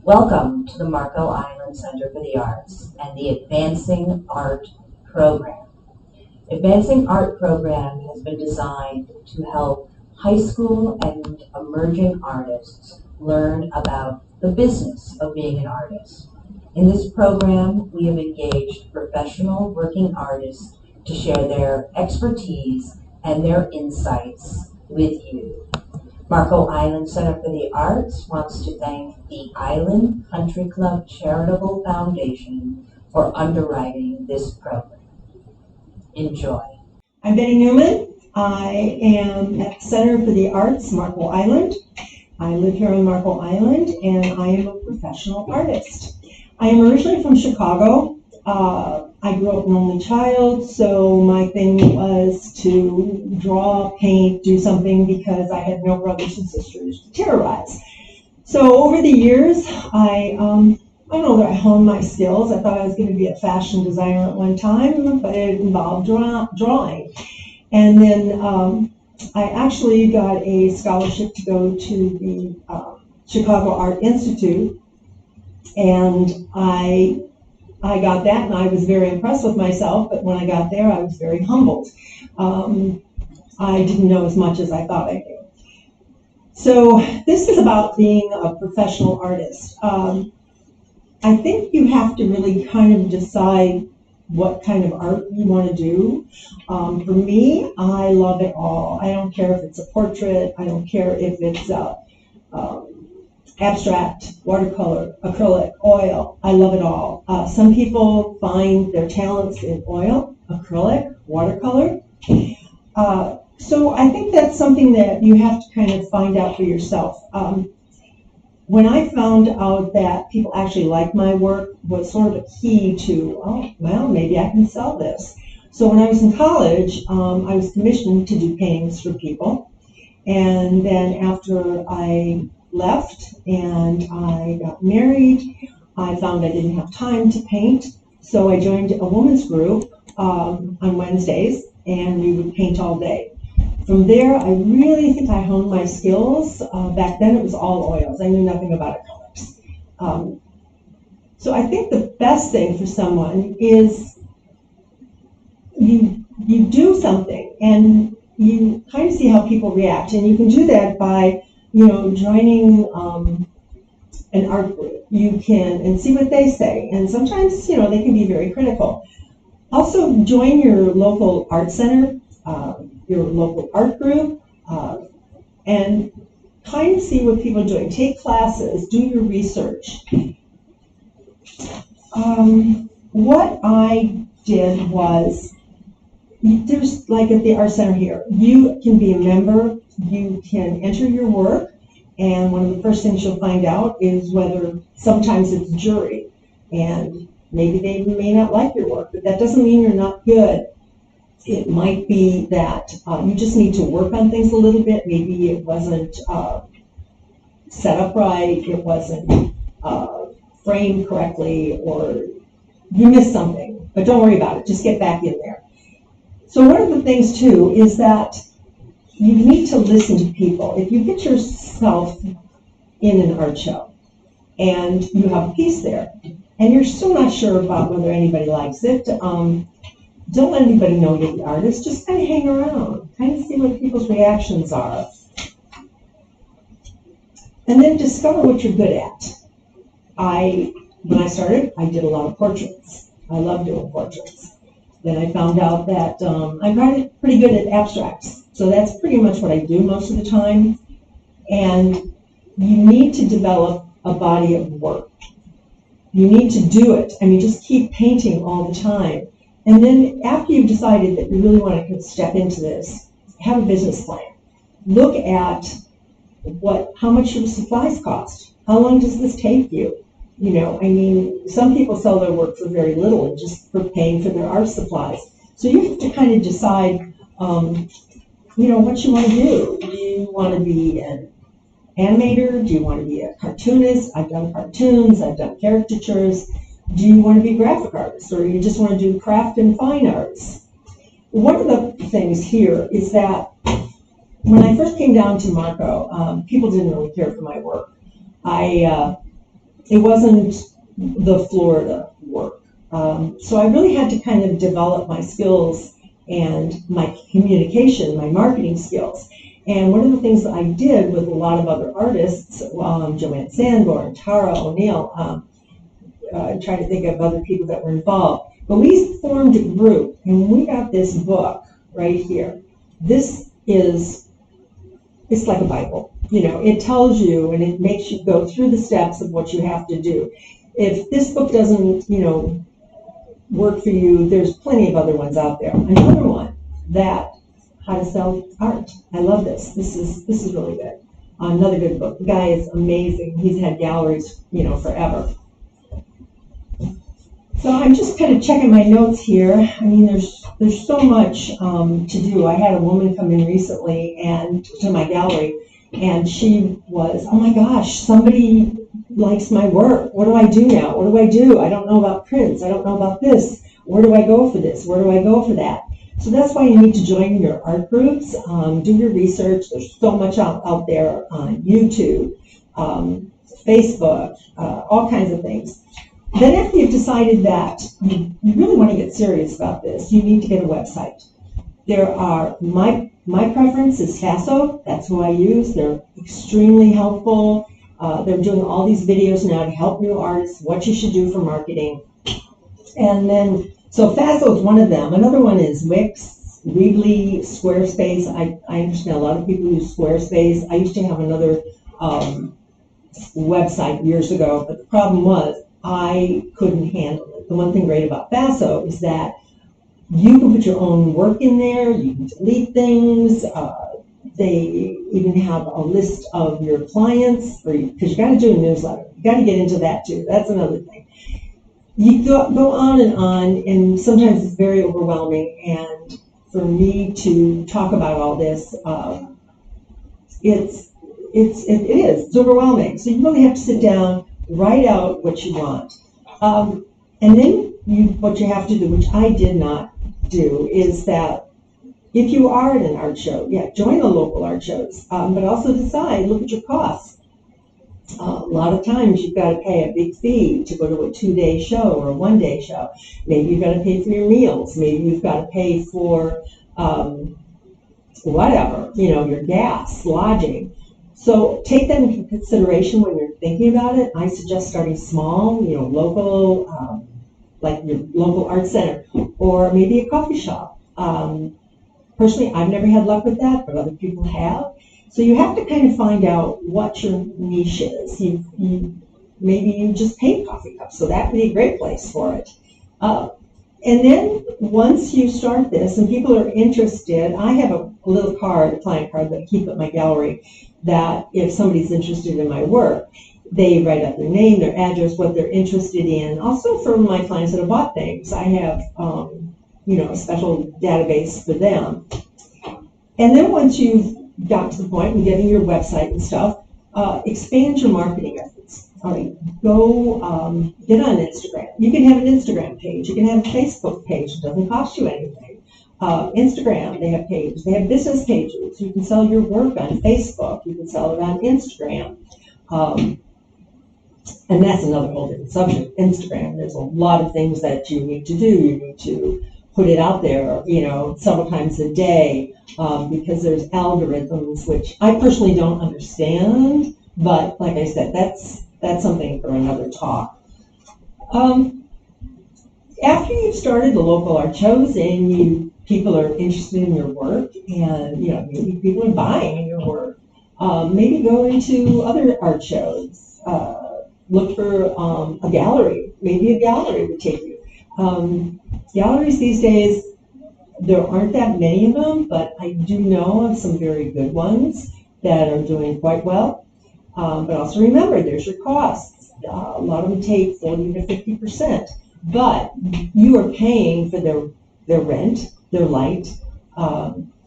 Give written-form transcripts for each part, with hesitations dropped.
Welcome to the Marco Island Center for the Arts and the Advancing Art Program. Advancing Art Program has been designed to help high school and emerging artists learn about the business of being an artist. In this program, we have engaged professional working artists to share their expertise and their insights with you. Marco Island Center for the Arts wants to thank the Island Country Club Charitable Foundation for underwriting this program. Enjoy. I'm Betty Newman. I am at the Center for the Arts, Marco Island. I live here on Marco Island, and I am a professional artist. I am originally from Chicago. I grew up an only child, so my thing was to draw, paint, do something because I had no brothers and sisters to terrorize. So over the years, I don't know that I honed my skills. I thought I was going to be a fashion designer at one time, but it involved drawing. And then I actually got a scholarship to go to the Chicago Art Institute, and I got that, and I was very impressed with myself, but when I got there, I was very humbled. I didn't know as much as I thought I knew. So this is about being a professional artist. I think you have to really kind of decide what kind of art you want to do. For me, I love it all. I don't care if it's a portrait. I don't care if it's abstract, watercolor, acrylic, oil. I love it all. Some people find their talents in oil, acrylic, watercolor. So I think that's something that you have to kind of find out for yourself. When I found out that people actually like my work was sort of a key to, oh, well, maybe I can sell this. So when I was in college, I was commissioned to do paintings for people. And then after I left and I got married, I found I didn't have time to paint. So I joined a women's group on Wednesdays, and we would paint all day. From there, I really think I honed my skills. Back then, it was all oils. I knew nothing about acrylics. So I think the best thing for someone is you do something and you kind of see how people react, and you can do that by joining an art group. You can and see what they say, and sometimes they can be very critical. Also, join your local art center, your local art group, and kind of see what people are doing. Take classes, do your research. What I did was, there's like at the art center here, you can be a member, you can enter your work, and one of the first things you'll find out is whether sometimes it's jury, and maybe they may not like your work, but that doesn't mean you're not good. It might be that you just need to work on things a little bit. Maybe it wasn't set up right, it wasn't framed correctly, or you missed something, but don't worry about it, just get back in there. So one of the things too is that you need to listen to people. If you get yourself in an art show and you have a piece there and you're still not sure about whether anybody likes it, don't let anybody know you're the artist. Just kind of hang around, kind of see what people's reactions are. And then discover what you're good at. When I started, I did a lot of portraits. I love doing portraits. Then I found out that I'm pretty good at abstracts. So that's pretty much what I do most of the time. And you need to develop a body of work. You need to do it. I mean, just keep painting all the time. And then after you've decided that you really want to step into this, have a business plan. Look at how much your supplies cost. How long does this take you? Some people sell their work for very little and just for paying for their art supplies. So you have to kind of decide, what you want to do. Do you want to be an animator? Do you want to be a cartoonist? I've done cartoons, I've done caricatures. Do you want to be a graphic artist, or you just want to do craft and fine arts? One of the things here is that when I first came down to Marco, people didn't really care for my work. I it wasn't the Florida work. So I really had to kind of develop my skills and my communication, my marketing skills. And one of the things that I did with a lot of other artists, Joanne Sanborn, Tara O'Neill, trying to think of other people that were involved, but we formed a group, and we got this book right here. This is, it's like a Bible. You know, it tells you and it makes you go through the steps of what you have to do. If this book doesn't, you know, work for you, there's plenty of other ones out there. Another one, that How to Sell Art. I love this. This is really good. Another good book. The guy is amazing. He's had galleries, you know, forever. So I'm just kind of checking my notes here. I mean, there's so much to do. I had a woman come in recently and to my gallery, and she was, oh my gosh, somebody likes my work. What do I do now? What do I do? I don't know about prints. I don't know about this. Where do I go for this? Where do I go for that? So that's why you need to join your art groups. Do your research. There's so much out there on YouTube, Facebook, all kinds of things. Then after you've decided that you really want to get serious about this, you need to get a website. There are, my preference is FASO. That's who I use. They're extremely helpful. They're doing all these videos now to help new artists, what you should do for marketing. And then, so FASO is one of them. Another one is Wix, Weebly, Squarespace. I understand a lot of people use Squarespace. I used to have another website years ago, but the problem was I couldn't handle it. The one thing great about FASO is that you can put your own work in there, you can delete things, they even have a list of your clients, because you got to do a newsletter. You got to get into that too. That's another thing. You go on, and sometimes it's very overwhelming. And for me to talk about all this, it is. It's overwhelming. So you really have to sit down, write out what you want, and then what you have to do, which I did not do, is that if you are at an art show, join the local art shows, but also decide, look at your costs. A lot of times you've got to pay a big fee to go to a 2-day show or a 1-day show. Maybe you've got to pay for your meals. Maybe you've got to pay for whatever, your gas, lodging. So take that into consideration when you're thinking about it. I suggest starting small, local, like your local art center, or maybe a coffee shop. Personally, I've never had luck with that, but other people have. So you have to kind of find out what your niche is. Maybe you just paint coffee cups, so that would be a great place for it. And then once you start this and people are interested, I have a little card, a client card that I keep at my gallery, that if somebody's interested in my work, they write up their name, their address, what they're interested in. Also for my clients that have bought things, I have a special database for them. And then once you've got to the point and getting your website and stuff, expand your marketing efforts. All right, go get on Instagram. You can have an Instagram page. You can have a Facebook page. It doesn't cost you anything. Instagram, they have pages. They have business pages. You can sell your work on Facebook. You can sell it on Instagram. And that's another whole different subject, Instagram. There's a lot of things that you need to do. You need to put it out there, several times a day, because there's algorithms, which I personally don't understand. But like I said, that's something for another talk. After you've started the local art shows and people are interested in your work, and maybe people are buying your work, maybe go into other art shows. Look for a gallery. Maybe a gallery would take you. Galleries these days, there aren't that many of them, but I do know of some very good ones that are doing quite well. But also remember, there's your costs. A lot of them take 40 to 50%, but you are paying for their rent, their light,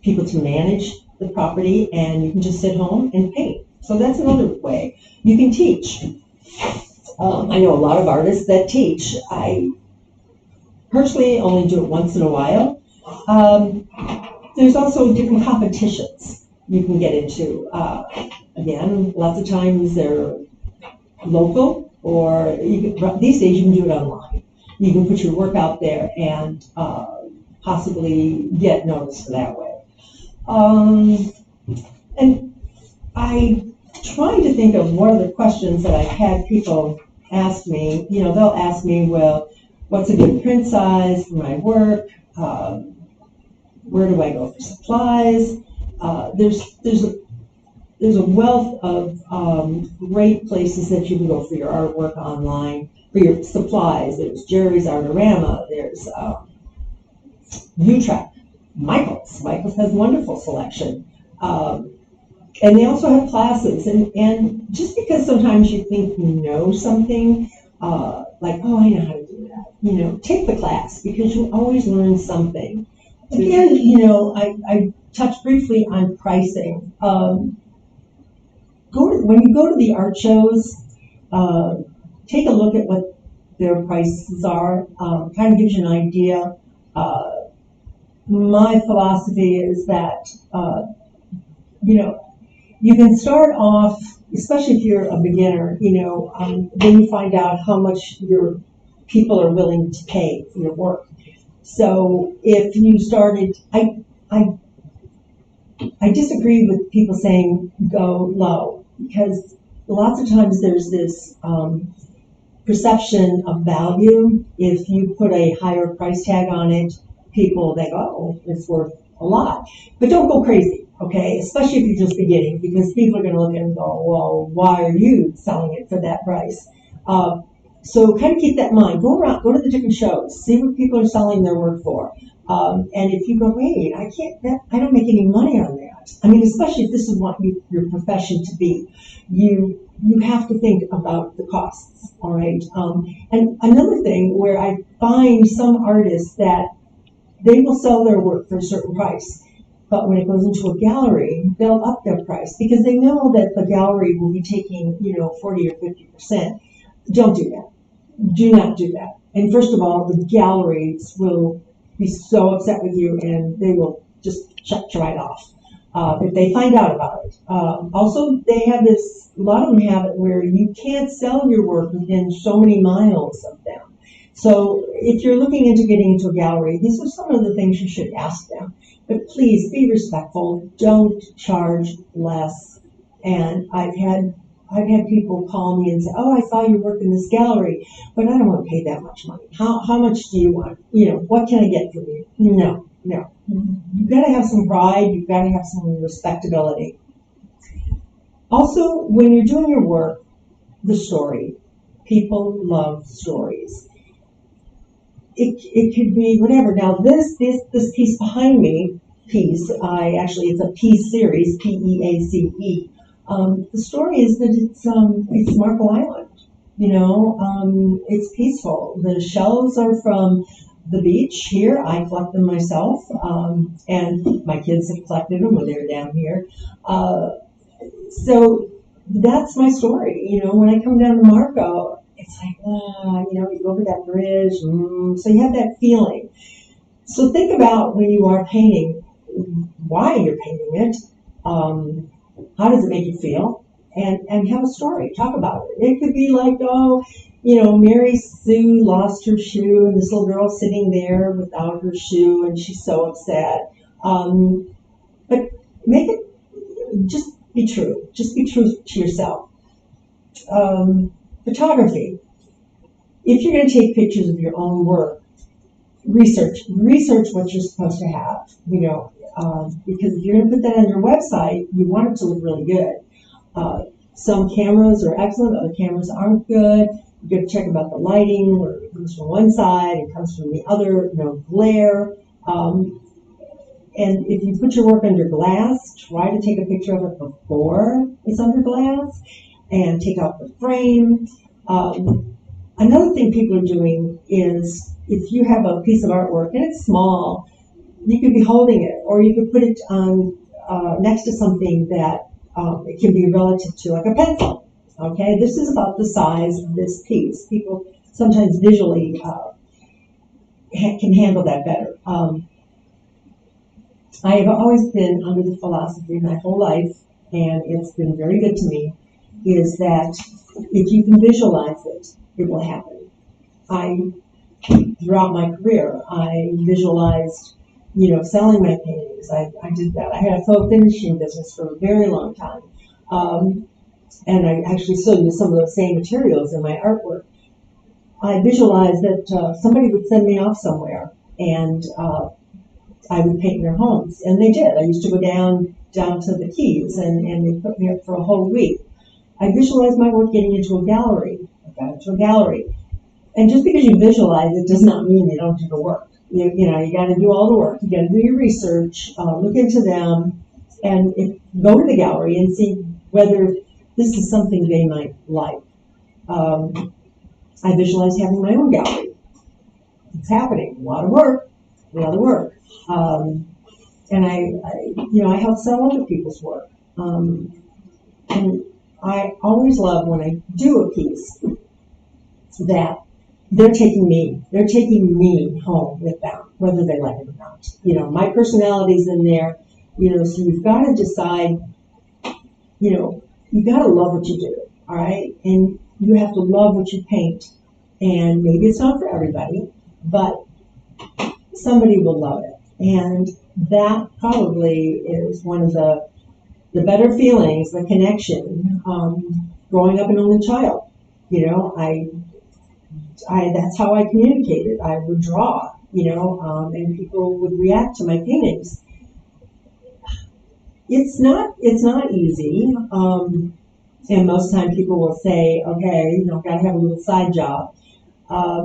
people to manage the property, and you can just sit home and paint. So that's another way. You can teach. I know a lot of artists that teach. I personally only do it once in a while. There's also different competitions you can get into. Again, lots of times they're local or these days you can do it online. You can put your work out there and possibly get noticed that way. And I trying to think of what other questions that I've had people ask me. They'll ask me, well, what's a good print size for my work? Where do I go for supplies? There's a wealth of great places that you can go for your artwork online, for your supplies. There's Jerry's Artorama, there's U-Track, Michael's. Michael's has wonderful selection. And they also have classes. And just because sometimes you think you know something, like, oh, I know how to do that, take the class, because you always learn something. Again, I touched briefly on pricing. When you go to the art shows, take a look at what their prices are. Kind of gives you an idea. My philosophy is that, you can start off, especially if you're a beginner, then you find out how much your people are willing to pay for your work. So if you started, I disagree with people saying go low, because lots of times there's this perception of value. If you put a higher price tag on it, people think, oh, it's worth a lot. But don't go crazy, okay? Especially if you're just beginning, because people are going to look and go, well, why are you selling it for that price? So kind of keep that in mind. Go around, go to the different shows, see what people are selling their work for. And if you go, wait, I don't make any money on that. I mean, especially if this is what your profession to be, you have to think about the costs, all right? And another thing where I find some artists that they will sell their work for a certain price, but when it goes into a gallery, they'll up their price because they know that the gallery will be taking, 40 or 50%. Don't do that. Do not do that. And first of all, the galleries will be so upset with you, and they will just shut you right off if they find out about it. Also, they have this, a lot of them have it where you can't sell your work within so many miles of them. So if you're looking into getting into a gallery, these are some of the things you should ask them. But please be respectful. Don't charge less. And I've had people call me and say, oh, I saw your work in this gallery, but I don't want to pay that much money. How much do you want? What can I get from you? No. You've got to have some pride. You've got to have some respectability. Also, when you're doing your work, the story. People love stories. It could be whatever. Now, this piece behind me, it's a piece series, P-E-A-C-E. The story is that it's Marco Island. It's peaceful. The shells are from the beach here. I collect them myself, and my kids have collected them when they were down here. So that's my story. When I come down to Marco, it's like, you go over that bridge. So you have that feeling. So think about when you are painting, why you're painting it. How does it make you feel? And have a story. Talk about it. It could be like, Mary Sue lost her shoe, and this little girl sitting there without her shoe, and she's so upset. But make it, just be true. Just be true to yourself. Photography. If you're going to take pictures of your own work, research what you're supposed to have, because if you're going to put that on your website, you want it to look really good. Some cameras are excellent, other cameras aren't good. You got to check about the lighting, where it comes from one side, it comes from the other, no glare. And if you put your work under glass, try to take a picture of it before it's under glass, and take out the frame. Another thing people are doing is, if you have a piece of artwork and it's small, you could be holding it, or you could put it on next to something that it can be relative to, like a pencil. Okay, this is about the size of this piece. People sometimes visually can handle that better. I have always been under the philosophy my whole life, and it's been very good to me, is that if you can visualize it, it will happen. Throughout my career, I visualized, selling my paintings. I did that. I had a photo finishing business for a very long time. And I actually still use some of those same materials in my artwork. I visualized that somebody would send me off somewhere, and I would paint their homes. And they did. I used to go down to the Keys, and they put me up for a whole week. I visualized my work getting into a gallery. I got into a gallery. And just because you visualize it does not mean you don't do the work. You got to do all the work. You got to do your research, look into them, and go to the gallery and see whether this is something they might like. I visualized having my own gallery. It's happening. A lot of work. And I help sell other people's work. And I always love when I do a piece that they're taking me home with them, whether they like it or not. My personality's in there, so you've got to decide, you've got to love what you do, all right? And you have to love what you paint. And maybe it's not for everybody, but somebody will love it. And that probably is one of the better feelings, the connection, growing up an only child. That's how I communicated. I would draw, and people would react to my paintings. It's not easy, and most of the time people will say, okay, got to have a little side job,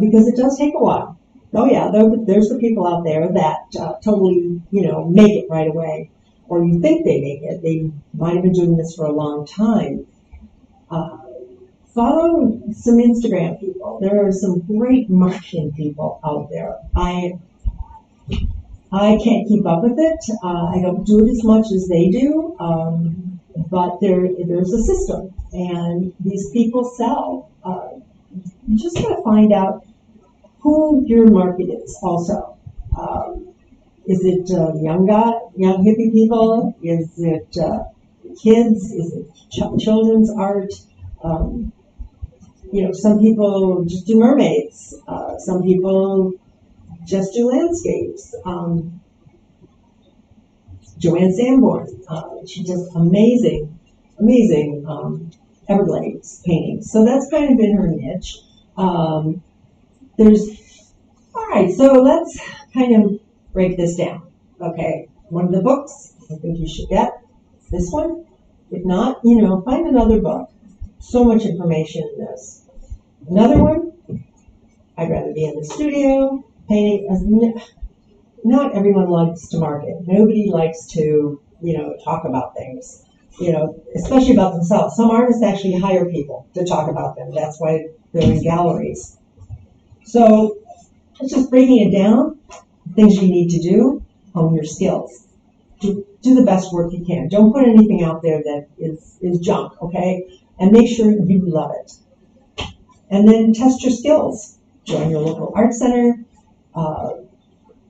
because it does take a while. Oh yeah, there's the people out there that totally, make it right away, or you think they make it. They might have been doing this for a long time. Follow some Instagram people. There are some great marketing people out there. I can't keep up with it. I don't do it as much as they do, but there's a system, and these people sell. You just got to find out who your market is. Also, is it young hippie people? Is it kids? Is it children's art? Some people just do mermaids. Some people just do landscapes. Joanne Sanborn, she does amazing Everglades paintings. So that's kind of been her niche. All right, so let's kind of break this down. Okay, one of the books I think you should get is this one. If not, find another book. So much information in this. Another one, I'd rather be in the studio painting. Not everyone likes to market. Nobody likes to, talk about things, especially about themselves. Some artists actually hire people to talk about them. That's why they're in galleries. So it's just breaking it down, things you need to do, hone your skills. Do the best work you can. Don't put anything out there that is junk, okay? And make sure you love it. And then test your skills. Join your local art center.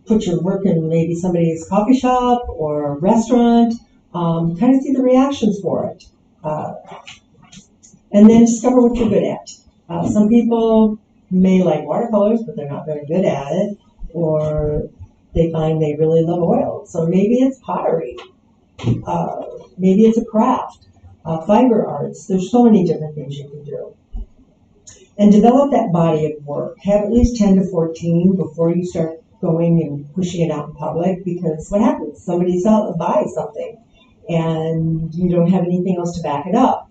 Put your work in maybe somebody's coffee shop or restaurant. Kind of see the reactions for it. And then discover what you're good at. Some people may like watercolors, but they're not very good at it. Or they find they really love oil. So maybe it's pottery. Maybe it's a craft. Fiber arts. There's so many different things you can do. And develop that body of work. Have at least 10 to 14 before you start going and pushing it out in public, because what happens? Somebody buys something and you don't have anything else to back it up.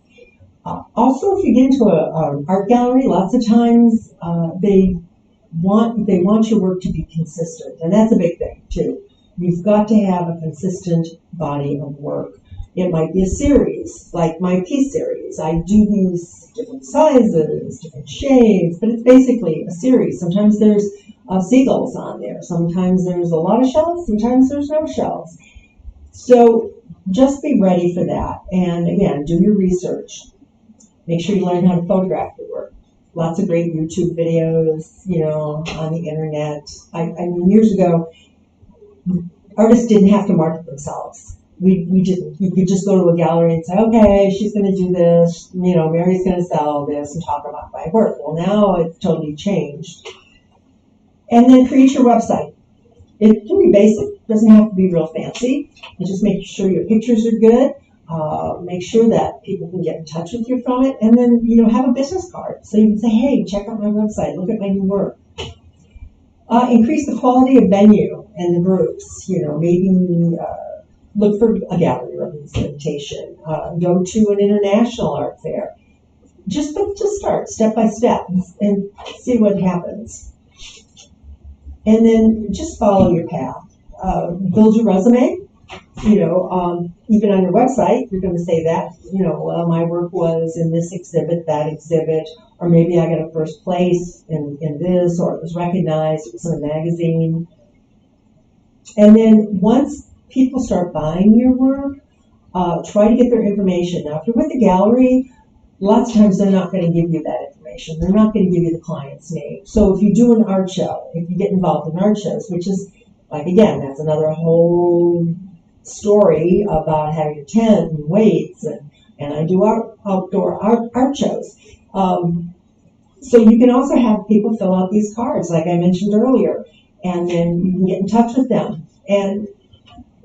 Also, if you get into an art gallery, lots of times they want your work to be consistent, and that's a big thing too. You've got to have a consistent body of work. It might be a series, like my piece series. I do these different sizes, different shades, but it's basically a series. Sometimes there's seagulls on there. Sometimes there's a lot of shells. Sometimes there's no shells. So just be ready for that. And again, do your research. Make sure you learn how to photograph your work. Lots of great YouTube videos, on the internet. I mean, years ago, artists didn't have to market themselves. you could just go to a gallery and say, okay, she's going to do this, Mary's going to sell this and talk about my work. Well, now it's totally changed. And then create your website. It can be basic, it doesn't have to be real fancy. And just make sure your pictures are good. Make sure that people can get in touch with you from it. And then, have a business card. So you can say, hey, check out my website, look at my new work. Increase the quality of venue and the groups. Maybe look for a gallery representation. Go to an international art fair. Just start step by step and see what happens. And then just follow your path. Build your resume. Even on your website, you're going to say that, well, my work was in this exhibit, that exhibit, or maybe I got a first place in this, or it was recognized, it was in a magazine. And then once people start buying your work, try to get their information. Now, if you're with a gallery, lots of times they're not going to give you that information. They're not going to give you the client's name. So if you do an art show, if you get involved in art shows, which is, again, that's another whole story about having a tent and weights, and I do outdoor art shows. So you can also have people fill out these cards, like I mentioned earlier, and then you can get in touch with them. And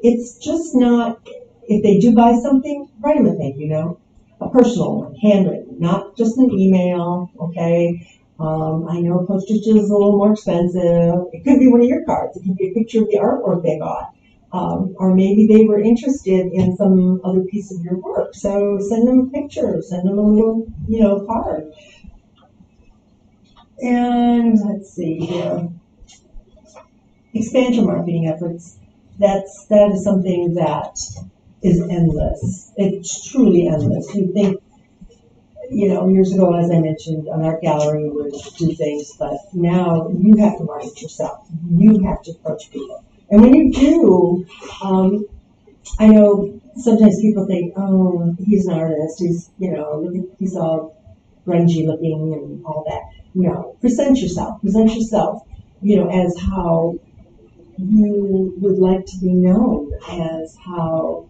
it's just not, if they do buy something, write them a thank you note, a personal one, handwritten, not just an email, okay? I know postage is a little more expensive. It could be one of your cards. It could be a picture of the artwork they bought. Or maybe they were interested in some other piece of your work. So send them a picture, send them a little, card. And let's see here. Expand your marketing efforts. That is something that is endless. It's truly endless. You think, years ago, as I mentioned, an art gallery would do things, but now you have to market yourself. You have to approach people. And when you do, I know sometimes people think, oh, he's an artist. He's, he's all grungy looking and all that. No, present yourself. Present yourself, as how you would like to be known, as how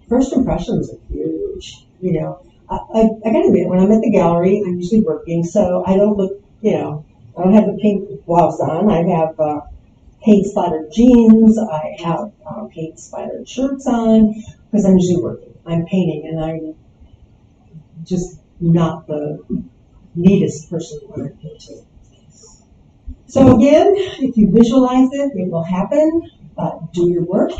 first impressions are huge. I gotta admit, when I'm at the gallery, I'm usually working, so I don't look, I don't have the pink blouse on. I have paint splattered jeans. I have paint splattered shirts on because I'm usually working. I'm painting, and I'm just not the neatest person when I'm painting. So again, if you visualize it, it will happen. But do your work,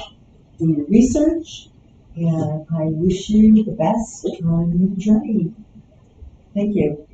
do your research, and I wish you the best on your journey. Thank you.